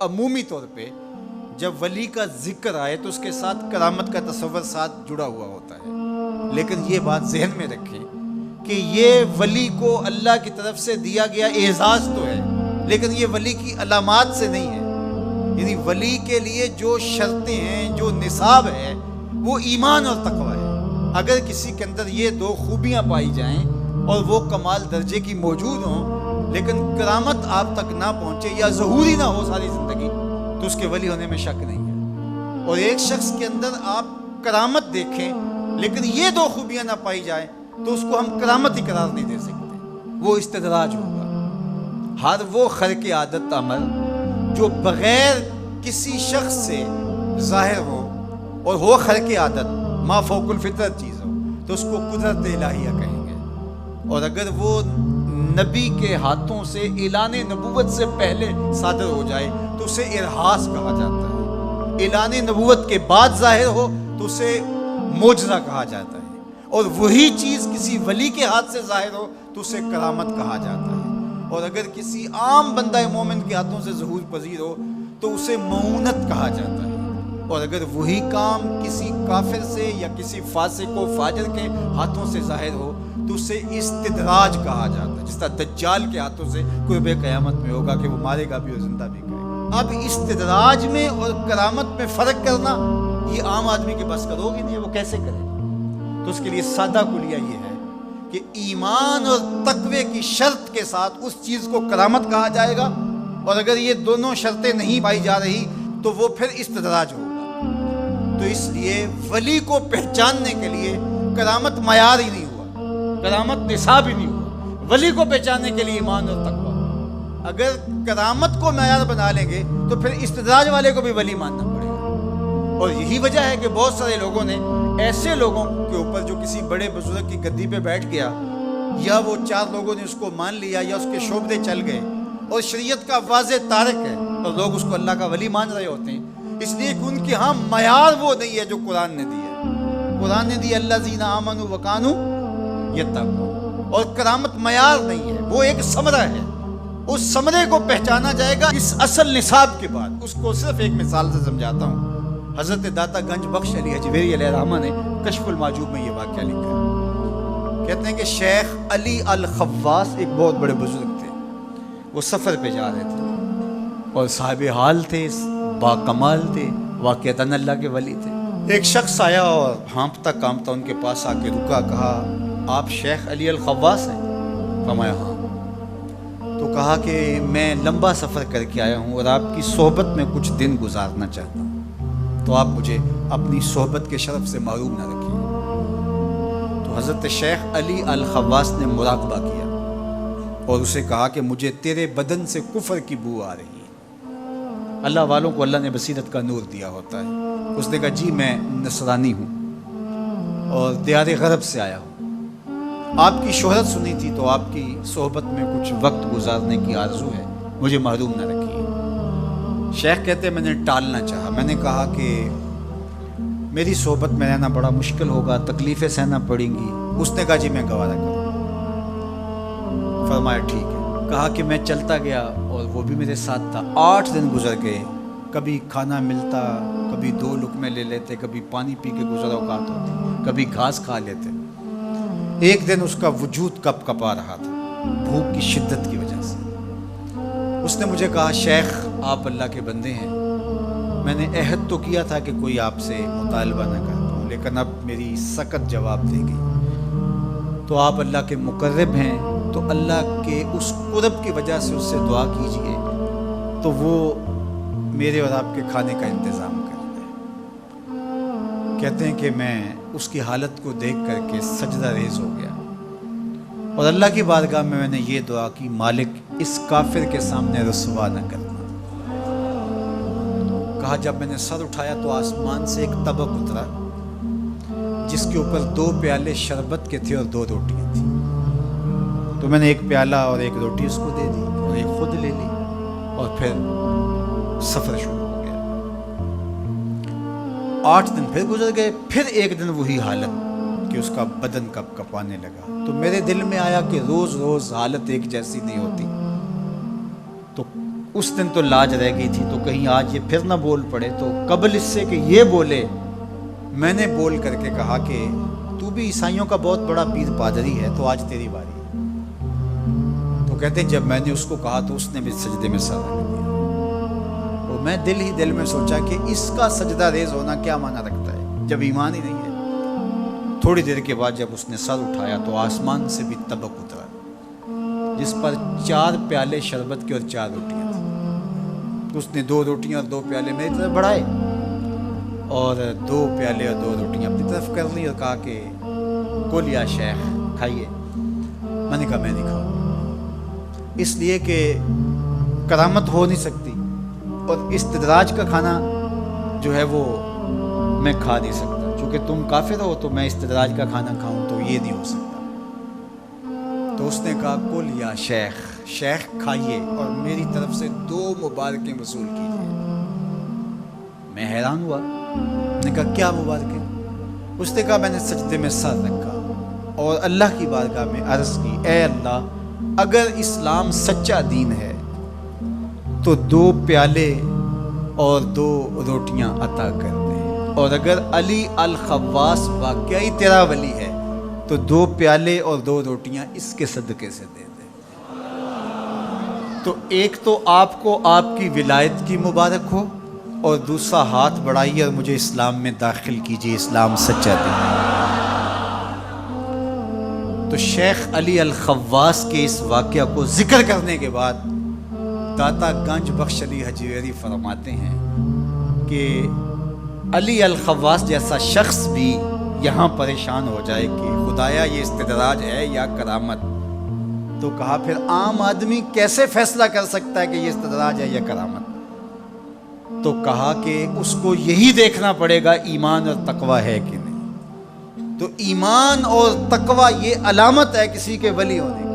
عمومی طور پہ جب ولی کا ذکر آئے تو اس کے ساتھ کرامت کا تصور ساتھ جڑا ہوا ہوتا ہے، لیکن یہ بات ذہن میں رکھیں کہ یہ ولی کو اللہ کی طرف سے دیا گیا اعزاز تو ہے، لیکن یہ ولی کی علامات سے نہیں ہے۔ یعنی ولی کے لیے جو شرطیں ہیں، جو نصاب ہے، وہ ایمان اور تقوی ہے۔ اگر کسی کے اندر یہ دو خوبیاں پائی جائیں اور وہ کمال درجے کی موجود ہوں، لیکن کرامت آپ تک نہ پہنچے یا ظہوری نہ ہو ساری زندگی، تو اس کے ولی ہونے میں شک نہیں ہے۔ اور ایک شخص کے اندر آپ کرامت دیکھیں لیکن یہ دو خوبیاں نہ پائی جائیں تو اس کو ہم کرامت ہی قرار نہیں دے سکتے، وہ استدراج ہوگا۔ ہر وہ خرق عادت عمل جو بغیر کسی شخص سے ظاہر ہو اور ہو خرق عادت، ما فوق الفطرت چیز ہو، تو اس کو قدرت الہیہ کہیں گے۔ اور اگر وہ نبی کے ہاتھوں سے اعلان نبوت سے پہلے صادر ہو جائے تو اسے ارہاس کہا جاتا ہے۔ اعلان نبوت کے بعد ظاہر ہو تو اسے معجزہ کہا جاتا ہے۔ اور وہی چیز کسی ولی کے ہاتھ سے ظاہر ہو تو اسے کرامت کہا جاتا ہے۔ اور اگر کسی عام بندہ مومن کے ہاتھوں سے ظہور پذیر ہو تو اسے معونت کہا جاتا ہے۔ اور اگر وہی کام کسی کافر سے یا کسی فاسق و فاجر کے ہاتھوں سے ظاہر ہو تو اسے استدراج کہا جاتا ہے، جس طرح دجال کے ہاتھوں سے قرب قیامت میں ہوگا کہ وہ مارے گا بھی اور زندہ بھی کرے گا۔ اب استدراج میں اور کرامت میں فرق کرنا یہ عام آدمی کے بس کا روگ ہی نہیں ہے، وہ کیسے کرے؟ تو اس کے لیے سادہ کلیہ یہ ہے کہ ایمان اور تقوی کی شرط کے ساتھ اس چیز کو کرامت کہا جائے گا، اور اگر یہ دونوں شرطیں نہیں پائی جا رہی تو وہ پھر استدراج ہوگا۔ تو اس لیے ولی کو پہچاننے کے لیے کرامت معیار ہی نہیں ہوا، کرامت نصاب ہی نہیں ہوا۔ ولی کو پہچاننے کے لیے ایمان اور تقوی۔ اگر کرامت کو معیار بنا لیں گے تو پھر استدراج والے کو بھی ولی ماننا پڑے گا۔ اور یہی وجہ ہے کہ بہت سارے لوگوں نے ایسے لوگوں کے اوپر جو کسی بڑے بزرگ کی گدی پہ بیٹھ گیا، یا وہ چار لوگوں نے اس کو مان لیا یا اس کے شعبے چل گئے اور شریعت کا واضح تارک ہے، اور لوگ اس کو اللہ کا ولی مان رہے ہوتے ہیں، اس لیے کہ ان کے ہاں معیار وہ نہیں ہے جو قرآن نے دی ہے۔ قرآن نے دی الذین آمنوا وکانوا یتقون، اور کرامت معیار نہیں ہے، وہ ایک ثمرہ ہے۔ اس ثمرے کو پہچانا جائے گا اس اصل نصاب کے بعد۔ اس کو صرف ایک مثال سے سمجھاتا ہوں۔ حضرت داتا گنج بخش علی حجویری علیہ الرحمہ نے کشف المعجوب میں یہ واقعہ لکھا ہے۔ کہتے ہیں کہ شیخ علی الخواص ایک بہت بڑے بزرگ تھے، وہ سفر پہ جا رہے تھے اور صاحب حال تھے، با کمال تھے، واقعتاً اللہ کے ولی تھے۔ ایک شخص آیا اور ہانپتا کانپتا ان کے پاس آ کے رکا، کہا آپ شیخ علی الخواص ہیں؟ فرمایا ہاں۔ تو کہا کہ میں لمبا سفر کر کے آیا ہوں اور آپ کی صحبت میں کچھ دن گزارنا چاہتا ہوں، تو آپ مجھے اپنی صحبت کے شرف سے محروم نہ رکھیے۔ تو حضرت شیخ علی الخواص نے مراقبہ کیا اور اسے کہا کہ مجھے تیرے بدن سے کفر کی بو آ رہی ہے۔ اللہ والوں کو اللہ نے بصیرت کا نور دیا ہوتا ہے۔ اس نے کہا جی میں نصرانی ہوں اور دیار غرب سے آیا ہوں، آپ کی شہرت سنی تھی تو آپ کی صحبت میں کچھ وقت گزارنے کی آرزو ہے، مجھے محروم نہ رکھیے۔ شیخ کہتے ہیں میں نے ٹالنا چاہا، میں نے کہا کہ میری صحبت میں رہنا بڑا مشکل ہوگا، تکلیفیں سہنا پڑیں گی۔ اس نے کہا جی میں گوارا کروں۔ فرمایا ٹھیک ہے۔ کہا کہ میں چلتا گیا اور وہ بھی میرے ساتھ تھا۔ 8 دن گزر گئے، کبھی کھانا ملتا، کبھی 2 لقمے لے لیتے، کبھی پانی پی کے گزر اوقات ہوتے، کبھی گھاس کھا لیتے۔ ایک دن اس کا وجود کپ کپا رہا تھا بھوک کی شدت کی وجہ سے۔ اس نے مجھے کہا شیخ آپ اللہ کے بندے ہیں، میں نے عہد تو کیا تھا کہ کوئی آپ سے مطالبہ نہ کر پاؤں، لیکن اب میری سخت جواب دے گئی۔ تو آپ اللہ کے مقرب ہیں، تو اللہ کے اس قرب کی وجہ سے اس سے دعا کیجئے تو وہ میرے اور آپ کے کھانے کا انتظام کر دے۔ کہتے ہیں کہ میں اس کی حالت کو دیکھ کر کے سجدہ ریز ہو گیا اور اللہ کی بارگاہ میں نے یہ دعا کی مالک اس کافر کے سامنے رسوا نہ کرنا۔ کہا جب میں نے سر اٹھایا تو آسمان سے ایک طبق اترا جس کے اوپر 2 پیالے شربت کے تھے اور 2 روٹیاں تھیں۔ تو میں نے ایک پیالہ اور ایک روٹی اس کو دے دی اور ایک خود لے لی اور پھر سفر شروع ہو گیا۔ 8 دن پھر گزر گئے، پھر ایک دن وہی حالت کہ اس کا بدن کپ کپانے لگا۔ تو میرے دل میں آیا کہ روز روز حالت ایک جیسی نہیں ہوتی، تو اس دن تو لاج رہ گئی تھی، تو کہیں آج یہ پھر نہ بول پڑے، تو قبل اس سے کہ یہ بولے میں نے بول کر کے کہا کہ تو بھی عیسائیوں کا بہت بڑا پیر پادری ہے، تو آج تیری باری ہے۔ تو کہتے ہیں جب میں نے اس کو کہا تو اس نے بھی سجدے میں سر رکھ دیا، اور میں دل میں سوچا کہ اس کا سجدہ ریز ہونا کیا معنی رکھتا ہے جب ایمان ہی نہیں ہے۔ تھوڑی دیر کے بعد جب اس نے سر اٹھایا تو آسمان سے بھی طبق اترا، جس پر 4 پیالے شربت کے اور 4 روٹیاں تھیں۔ اس نے 2 روٹیاں اور 2 پیالے میری طرف بڑھائے، اور 2 پیالے اور 2 روٹیاں اپنی طرف کر لی، اور کہا کہ کل یا شیخ کھائیے۔ میں نے کہا میں نہیں کھاؤں، اس لیے کہ کرامت ہو نہیں سکتی، اور استدراج کا کھانا جو ہے وہ میں کھا نہیں سکتا، چونکہ تم کافر ہو تو میں استدراج کا کھانا کھاؤں تو یہ نہیں ہو سکتا۔ تو اس نے کہا کل یا شیخ، شیخ کھائیے اور میری طرف سے 2 مبارکیں وصول کیجیے۔ میں حیران ہوا، نے کہا کیا مبارکیں؟ اس نے کہا میں نے سجدے میں سر رکھا اور اللہ کی بارگاہ میں عرض کی، اے اللہ اگر اسلام سچا دین ہے تو 2 پیالے اور 2 روٹیاں عطا کر دے، اور اگر علی الخواص واقعی تیرا ولی ہے تو 2 پیالے اور 2 روٹیاں اس کے صدقے سے دے دے۔ تو ایک تو آپ کو آپ کی ولایت کی مبارک ہو، اور دوسرا ہاتھ بڑھائیے اور مجھے اسلام میں داخل کیجیے، اسلام سچا دین ہے۔ تو شیخ علی الخواص کے اس واقعہ کو ذکر کرنے کے بعد داتا گنج بخش علی حجویری فرماتے ہیں کہ علی الخواص جیسا شخص بھی یہاں پریشان ہو جائے کہ خدایا یہ استدراج ہے یا کرامت، تو کہا پھر عام آدمی کیسے فیصلہ کر سکتا ہے کہ یہ استدراج ہے یا کرامت؟ تو کہا کہ اس کو یہی دیکھنا پڑے گا ایمان اور تقوی ہے کہ نہیں۔ تو ایمان اور تقوی یہ علامت ہے کسی کے ولی ہونے کی۔